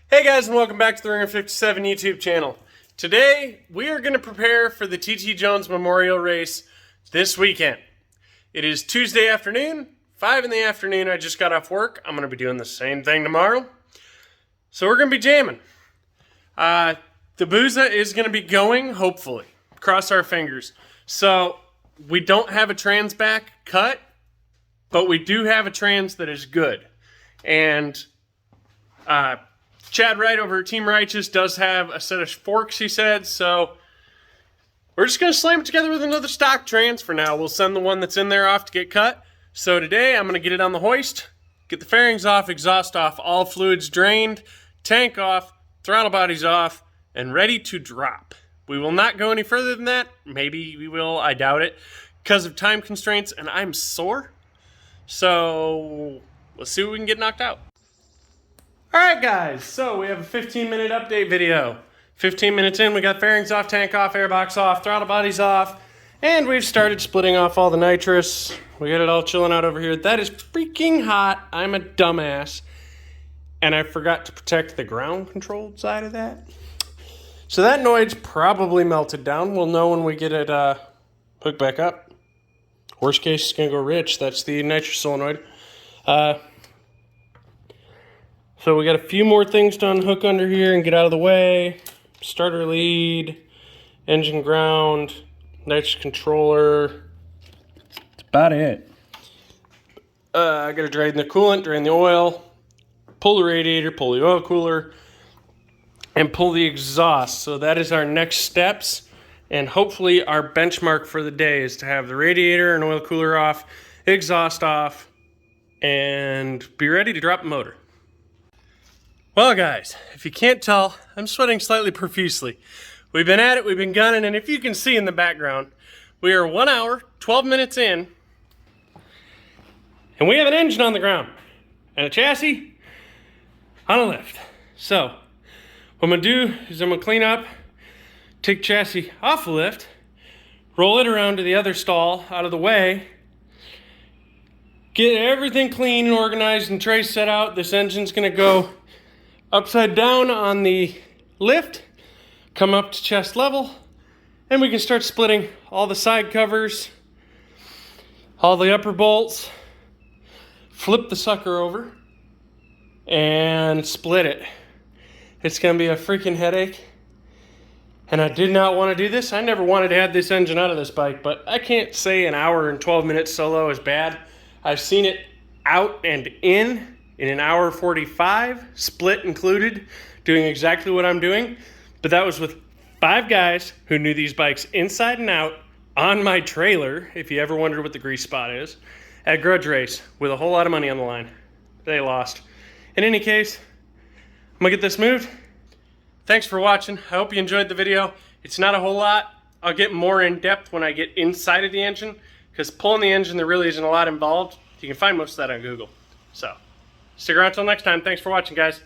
Hey guys, and welcome back to the Ringer 57 YouTube channel. Today, we are going to prepare for the T.T. Jones Memorial Race this weekend. It is Tuesday afternoon, 5 in the afternoon. I just got off work. I'm going to be doing the same thing tomorrow. So we're going to be jamming. The Booza is going to be going, hopefully. Cross our fingers. So, we don't have a trans back cut, but we do have a trans that is good. And, Chad Wright over at Team Righteous does have a set of forks, he said, so we're just going to slam it together with another stock trans for now. We'll send the one that's in there off to get cut. So today I'm going to get it on the hoist, get the fairings off, exhaust off, all fluids drained, tank off, throttle bodies off, and ready to drop. We will not go any further than that. Maybe we will, I doubt it, because of time constraints, and I'm sore. So let's see what we can get knocked out. Alright guys, so we have a 15-minute update video. 15 minutes in, we got fairings off, tank off, airbox off, throttle bodies off, and we've started splitting off all the nitrous. We got it all chilling out over here. That is freaking hot. I'm a dumbass. And I forgot to protect the ground-controlled side of that. So that noid's probably melted down. We'll know when we get it hooked back up. Worst case, it's going to go rich. That's the nitrous solenoid. So we got a few more things to unhook under here and get out of the way. Starter lead, engine ground, nitrous controller. That's about it. I got to drain the coolant, drain the oil, pull the radiator, pull the oil cooler, and pull the exhaust. So that is our next steps. And hopefully our benchmark for the day is to have the radiator and oil cooler off, exhaust off, and be ready to drop the motor. Well guys, if you can't tell, I'm sweating slightly profusely. We've been at it, we've been gunning, and if you can see in the background, we are 1 hour, 12 minutes in, and we have an engine on the ground, and a chassis on a lift. So, what I'm going to do is I'm going to clean up, take chassis off the lift, roll it around to the other stall out of the way, get everything clean and organized and trays set out. This engine's going to go upside down on the lift, come up to chest level, and we can start splitting all the side covers, all the upper bolts, flip the sucker over, and split it. It's going to be a freaking headache, and I did not want to do this. I never wanted to have this engine out of this bike, but I can't say an hour and 12 minutes solo is bad. I've seen it out and in an hour 45, split included, doing exactly what I'm doing. But that was with 5 guys who knew these bikes inside and out on my trailer, if you ever wondered what the grease spot is, at Grudge Race with a whole lot of money on the line. They lost. In any case, I'm gonna get this moved. Thanks for watching. I hope you enjoyed the video. It's not a whole lot. I'll get more in depth when I get inside of the engine, because pulling the engine, there really isn't a lot involved. You can find most of that on Google. So, stick around till next time. Thanks for watching, guys.